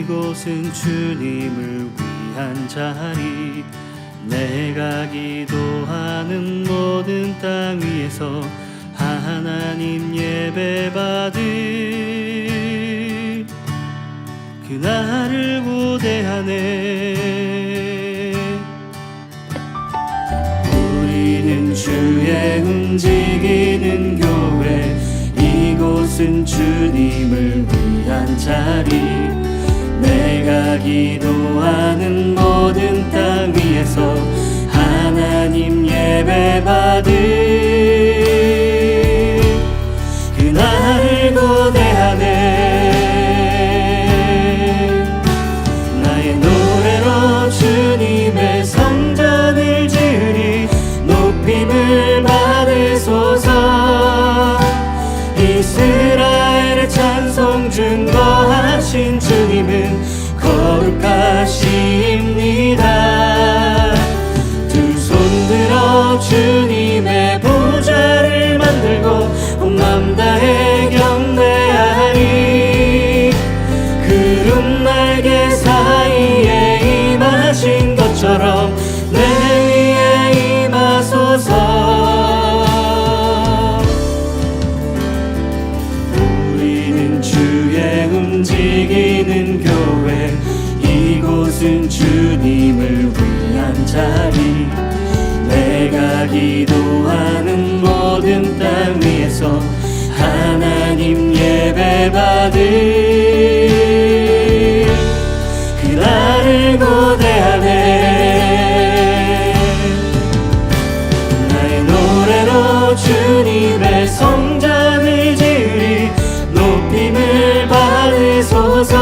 이곳은 주님을 위한 자리. 내가 기도하는 모든 땅 위에서 하나님 예배받을 그날을 고대하네. 우리는 주의 움직이는 교회, 이곳은 주님을 위한 자리. 내가 기도하는 모든 땅 위에서 하나님 예배받을 그날을 고대하네. 나의 노래로 주님의 성전을 지으리. 높임을 받으소서. 이스라엘의 찬송 증거하신 주님은 거룩하십니다. 두 손 들어 주님의 보좌를 만들고 온 맘 다해 경배하리. 구름 날개 사이에 임하신 것처럼 내 위에 임하소서. 우리는 주의 움직이는 교회, 이곳은 주님을 위한 자리. 내가 기도하는 모든 땅 위에서 하나님 예배받을 그날을 고대하네. 나의 노래로 주님의 성전을 지으리. 높임을 받으소서.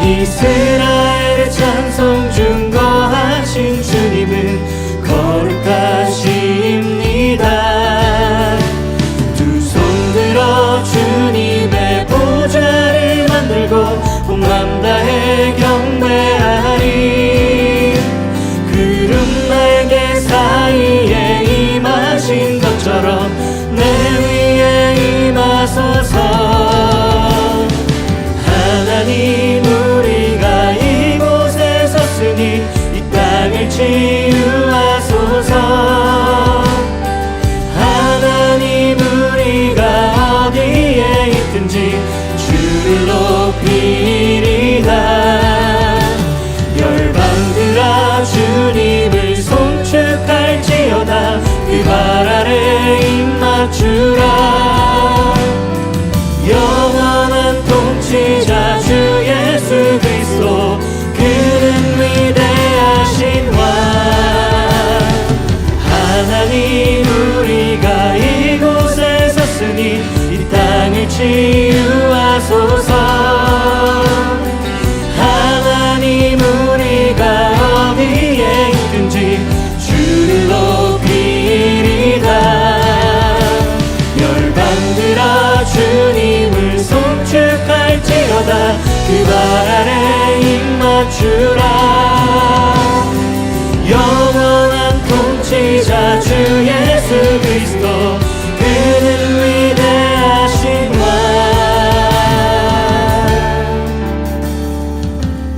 이스라엘의 찬송 증거하신 주님은 거룩하십니다. 두 손 들어 주님의 보좌를 만들고 온 맘 다해 경배하리. 구름 날개 사이에 임하신 것처럼 내 위에 임하소서. 하나님, 우리가 이곳에 섰으니 이 땅을 치유하소서. 하나님, 우리가 어디에 있든지 주를 높이리다. 열방들아 주님을 송축할지어다. 그 발 아래 입맞추라. 영원한 통치자 주 예수 그리스도, 그는 위대하신 왕. 하나님, 우리가 이곳에 섰으니 이 땅을 치유하소서. 하나님, 우리가 어디에 있든지 주를 높이리다. 열방들아 주님을 송축할지어다. 그 발 아래 입맞추라. 영원한 통치자 주 예수 그리스도, 그는 위대하신 왕.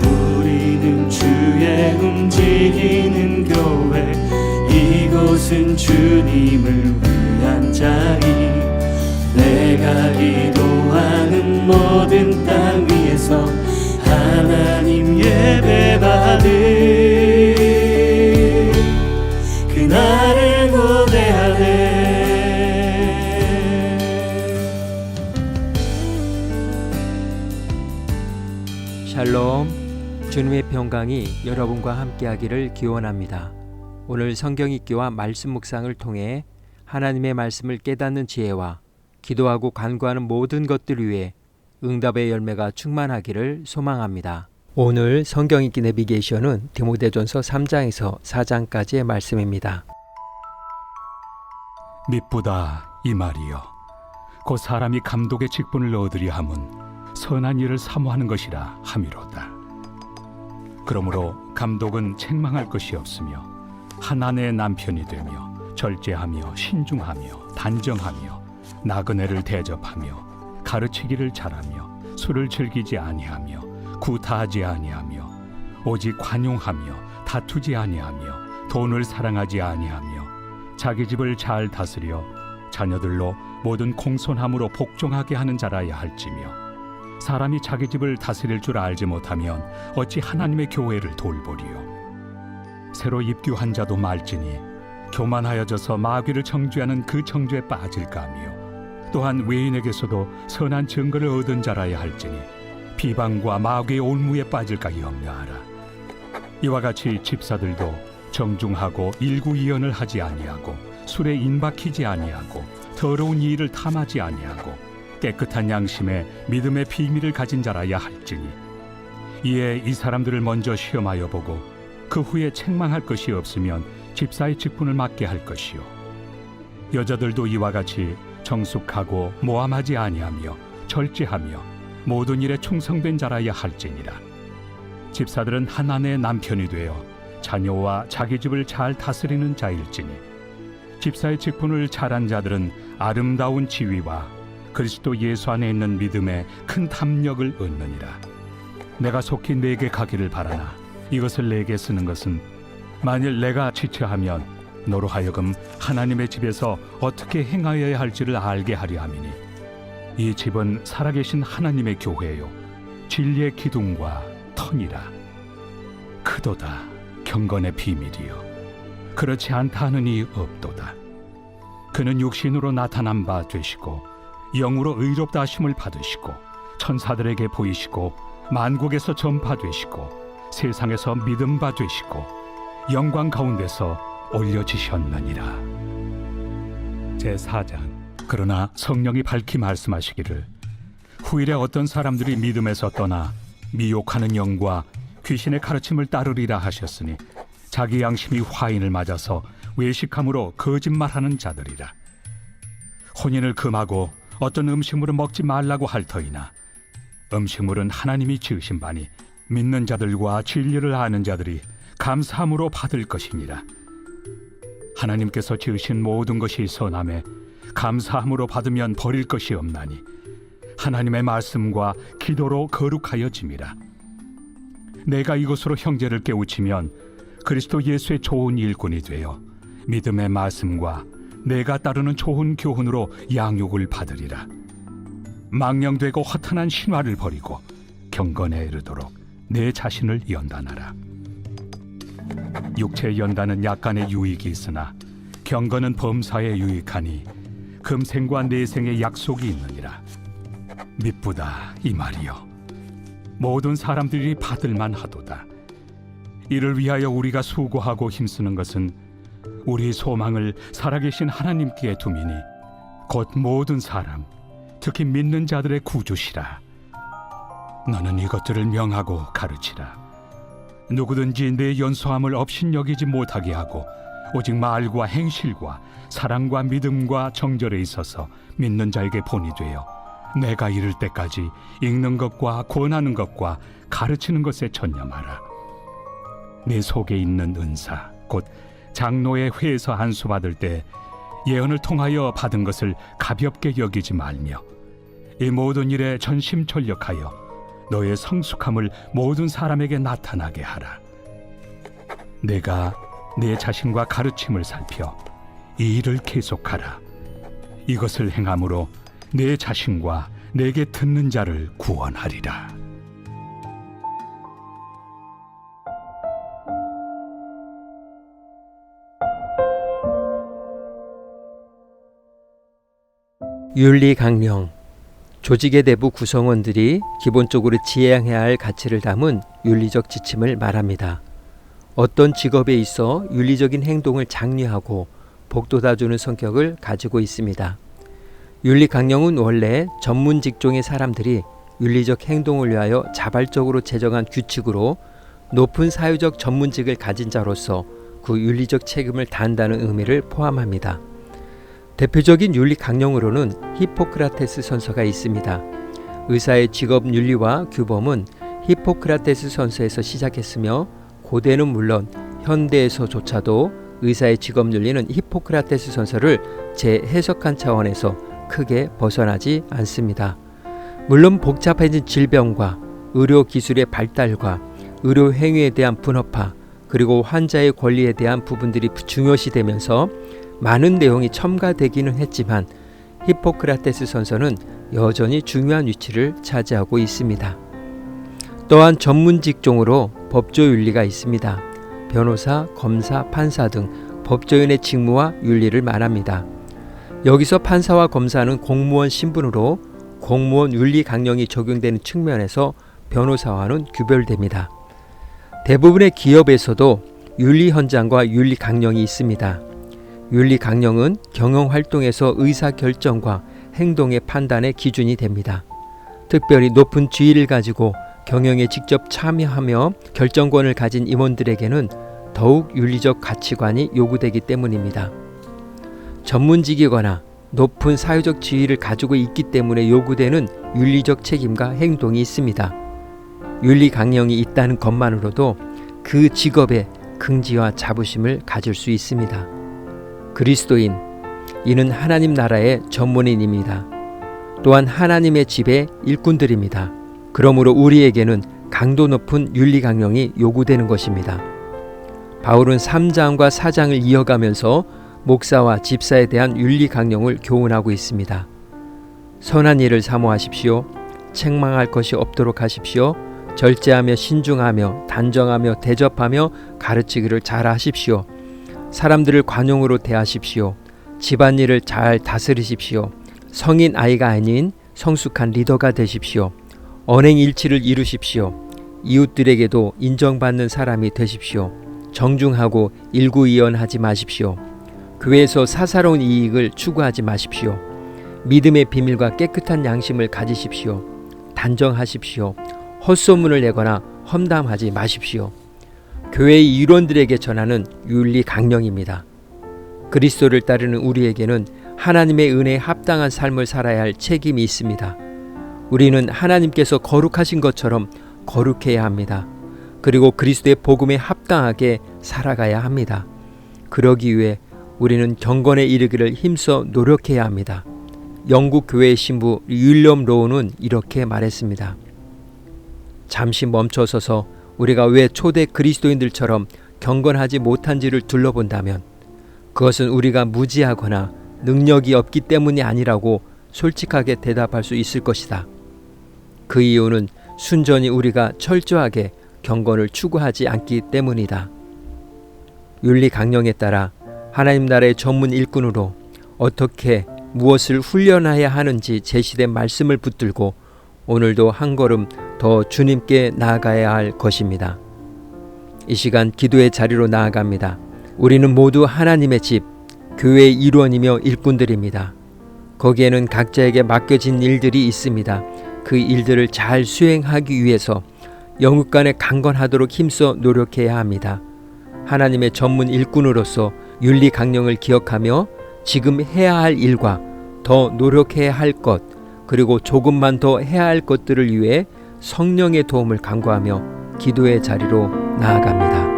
우리는 주의 움직이는 교회, 이곳은 주님을 위한 자리. 내가 기도하는 모든 땅 위에서 하나님 예배받을 그날을 고대하네. 샬롬, 주님의 평강이 여러분과 함께하기를 기원합니다. 오늘 성경 읽기와 말씀 묵상을 통해 하나님의 말씀을 깨닫는 지혜와 기도하고 간구하는 모든 것들 위해 응답의 열매가 충만하기를 소망합니다. 오늘 성경 읽기 내비게이션은 디모데전서 3장에서 4장까지의 말씀입니다. 미쁘다 이 말이여, 곧 사람이 감독의 직분을 얻으려 함은 선한 일을 사모하는 것이라 함이로다. 그러므로 감독은 책망할 것이 없으며 한 아내의 남편이 되며 절제하며 신중하며 단정하며 나그네를 대접하며 가르치기를 잘하며 술을 즐기지 아니하며 구타하지 아니하며 오직 관용하며 다투지 아니하며 돈을 사랑하지 아니하며 자기 집을 잘 다스려 자녀들로 모든 공손함으로 복종하게 하는 자라야 할지며 사람이 자기 집을 다스릴 줄 알지 못하면 어찌 하나님의 교회를 돌보리요. 새로 입교한 자도 말지니 교만하여져서 마귀를 정죄하는 그 정죄에 빠질까 하며 또한 외인에게서도 선한 증거를 얻은 자라야 할지니 비방과 마귀의 올무에 빠질까 염려하라. 이와 같이 집사들도 정중하고 일구이연을 하지 아니하고 술에 인박히지 아니하고 더러운 일을 탐하지 아니하고 깨끗한 양심에 믿음의 비밀을 가진 자라야 할지니 이에 이 사람들을 먼저 시험하여 보고 그 후에 책망할 것이 없으면 집사의 직분을 맡게 할 것이요 여자들도 이와 같이 정숙하고 모함하지 아니하며 절제하며 모든 일에 충성된 자라야 할지니라. 집사들은 한 아내의 남편이 되어 자녀와 자기 집을 잘 다스리는 자일지니 집사의 직분을 잘한 자들은 아름다운 지위와 그리스도 예수 안에 있는 믿음에 큰 탐력을 얻느니라. 내가 속히 내게 가기를 바라나 이것을 내게 쓰는 것은 만일 내가 지체하면 너로 하여금 하나님의 집에서 어떻게 행하여야 할지를 알게 하려 함이니 이 집은 살아계신 하나님의 교회요 진리의 기둥과 터니라. 크도다 경건의 비밀이요 그렇지 않다 하는 이 없도다. 그는 육신으로 나타난 바 되시고 영으로 의롭다 하심을 받으시고 천사들에게 보이시고 만국에서 전파되시고 세상에서 믿음 바 되시고 영광 가운데서 올려지셨느니라. 제4장. 그러나 성령이 밝히 말씀하시기를 후일에 어떤 사람들이 믿음에서 떠나 미혹하는 영과 귀신의 가르침을 따르리라 하셨으니 자기 양심이 화인을 맞아서 외식함으로 거짓말하는 자들이라. 혼인을 금하고 어떤 음식물을 먹지 말라고 할 터이나 음식물은 하나님이 지으신 바니 믿는 자들과 진리를 아는 자들이 감사함으로 받을 것이니라. 하나님께서 지으신 모든 것이 선함에 감사함으로 받으면 버릴 것이 없나니 하나님의 말씀과 기도로 거룩하여짐이라. 내가 이것으로 형제를 깨우치면 그리스도 예수의 좋은 일꾼이 되어 믿음의 말씀과 내가 따르는 좋은 교훈으로 양육을 받으리라. 망령되고 허탄한 신화를 버리고 경건에 이르도록 내 자신을 연단하라. 육체의 연단은 약간의 유익이 있으나 경건은 범사에 유익하니 금생과 내생의 약속이 있느니라. 미쁘다 이 말이요 모든 사람들이 받을만 하도다. 이를 위하여 우리가 수고하고 힘쓰는 것은 우리 소망을 살아계신 하나님께 두미니 곧 모든 사람 특히 믿는 자들의 구주시라. 너는 이것들을 명하고 가르치라. 누구든지 내 연소함을 업신여기지 못하게 하고 오직 말과 행실과 사랑과 믿음과 정절에 있어서 믿는 자에게 본이 되어 내가 이를 때까지 읽는 것과 권하는 것과 가르치는 것에 전념하라. 내 속에 있는 은사 곧 장로의 회에서 안수 받을 때 예언을 통하여 받은 것을 가볍게 여기지 말며 이 모든 일에 전심전력하여 너의 성숙함을 모든 사람에게 나타나게 하라. 내가 내 자신과 가르침을 살펴 이 일을 계속하라. 이것을 행함으로 내 자신과 내게 듣는 자를 구원하리라. 윤리 강령. 조직의 내부 구성원들이 기본적으로 지향해야 할 가치를 담은 윤리적 지침을 말합니다. 어떤 직업에 있어 윤리적인 행동을 장려하고 복돋아주는 성격을 가지고 있습니다. 윤리 강령은 원래 전문 직종의 사람들이 윤리적 행동을 위하여 자발적으로 제정한 규칙으로 높은 사회적 전문직을 가진 자로서 그 윤리적 책임을 다한다는 의미를 포함합니다. 대표적인 윤리 강령으로는 히포크라테스 선서가 있습니다. 의사의 직업 윤리와 규범은 히포크라테스 선서에서 시작했으며 고대는 물론 현대에서조차도 의사의 직업 윤리는 히포크라테스 선서를 재해석한 차원에서 크게 벗어나지 않습니다. 물론 복잡해진 질병과 의료 기술의 발달과 의료 행위에 대한 분업화, 그리고 환자의 권리에 대한 부분들이 중요시되면서 많은 내용이 첨가되기는 했지만 히포크라테스 선서는 여전히 중요한 위치를 차지하고 있습니다. 또한 전문 직종으로 법조 윤리가 있습니다. 변호사, 검사, 판사 등 법조인의 직무와 윤리를 말합니다. 여기서 판사와 검사는 공무원 신분으로 공무원 윤리 강령이 적용되는 측면에서 변호사와는 규별됩니다. 대부분의 기업에서도 윤리 현장과 윤리 강령이 있습니다. 윤리 강령은 경영 활동에서 의사 결정과 행동의 판단의 기준이 됩니다. 특별히 높은 지위를 가지고 경영에 직접 참여하며 결정권을 가진 임원들에게는 더욱 윤리적 가치관이 요구되기 때문입니다. 전문직이거나 높은 사회적 지위를 가지고 있기 때문에 요구되는 윤리적 책임과 행동이 있습니다. 윤리 강령이 있다는 것만으로도 그 직업에 긍지와 자부심을 가질 수 있습니다. 그리스도인, 이는 하나님 나라의 전문인입니다. 또한 하나님의 집의 일꾼들입니다. 그러므로 우리에게는 강도 높은 윤리 강령이 요구되는 것입니다. 바울은 3장과 4장을 이어가면서 목사와 집사에 대한 윤리 강령을 교훈하고 있습니다. 선한 일을 사모하십시오. 책망할 것이 없도록 하십시오. 절제하며 신중하며 단정하며 대접하며 가르치기를 잘 하십시오. 사람들을 관용으로 대하십시오. 집안일을 잘 다스리십시오. 성인 아이가 아닌 성숙한 리더가 되십시오. 언행일치를 이루십시오. 이웃들에게도 인정받는 사람이 되십시오. 정중하고 일구이연하지 마십시오. 교회에서 사사로운 이익을 추구하지 마십시오. 믿음의 비밀과 깨끗한 양심을 가지십시오. 단정하십시오. 헛소문을 내거나 험담하지 마십시오. 교회의 일원들에게 전하는 윤리 강령입니다. 그리스도를 따르는 우리에게는 하나님의 은혜에 합당한 삶을 살아야 할 책임이 있습니다. 우리는 하나님께서 거룩하신 것처럼 거룩해야 합니다. 그리고 그리스도의 복음에 합당하게 살아가야 합니다. 그러기 위해 우리는 경건에 이르기를 힘써 노력해야 합니다. 영국 교회의 신부 윌리엄 로우는 이렇게 말했습니다. 잠시 멈춰서서 우리가 왜 초대 그리스도인들처럼 경건하지 못한지를 둘러본다면 그것은 우리가 무지하거나 능력이 없기 때문이 아니라고 솔직하게 대답할 수 있을 것이다. 그 이유는 순전히 우리가 철저하게 경건을 추구하지 않기 때문이다. 윤리 강령에 따라 하나님 나라의 전문 일꾼으로 어떻게 무엇을 훈련해야 하는지 제시된 말씀을 붙들고 오늘도 한 걸음 더 주님께 나아가야 할 것입니다. 이 시간 기도의 자리로 나아갑니다. 우리는 모두 하나님의 집, 교회의 일원이며 일꾼들입니다. 거기에는 각자에게 맡겨진 일들이 있습니다. 그 일들을 잘 수행하기 위해서 영육간에 강건하도록 힘써 노력해야 합니다. 하나님의 전문 일꾼으로서 윤리 강령을 기억하며 지금 해야 할 일과 더 노력해야 할 것, 그리고 조금만 더 해야 할 것들을 위해 성령의 도움을 간구하며 기도의 자리로 나아갑니다.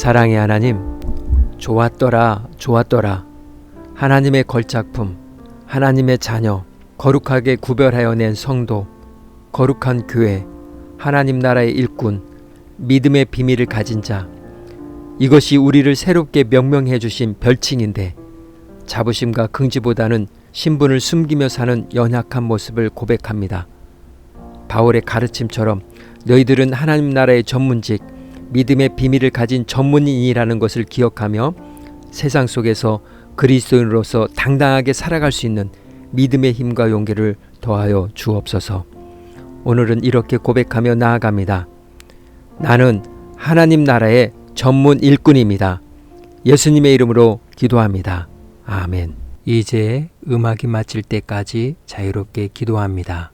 사랑의 하나님, 좋았더라 좋았더라. 하나님의 걸작품, 하나님의 자녀, 거룩하게 구별하여 낸 성도, 거룩한 교회, 하나님 나라의 일꾼, 믿음의 비밀을 가진 자, 이것이 우리를 새롭게 명명해 주신 별칭인데 자부심과 긍지보다는 신분을 숨기며 사는 연약한 모습을 고백합니다. 바울의 가르침처럼 너희들은 하나님 나라의 전문직, 믿음의 비밀을 가진 전문인이라는 것을 기억하며 세상 속에서 그리스도인으로서 당당하게 살아갈 수 있는 믿음의 힘과 용기를 더하여 주옵소서. 오늘은 이렇게 고백하며 나아갑니다. 나는 하나님 나라의 전문 일꾼입니다. 예수님의 이름으로 기도합니다. 아멘. 이제 음악이 마칠 때까지 자유롭게 기도합니다.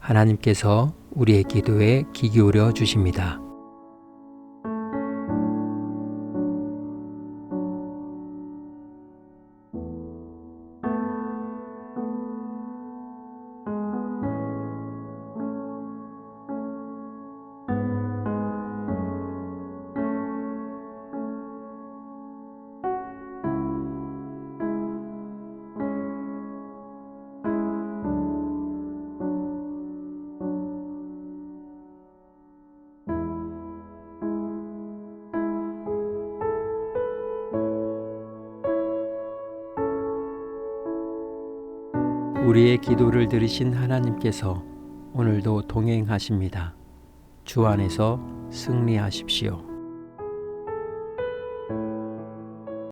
하나님께서 우리의 기도에 귀 기울여 주십니다. 우리의 기도를 들으신 하나님께서 오늘도 동행하십니다. 주 안에서 승리하십시오.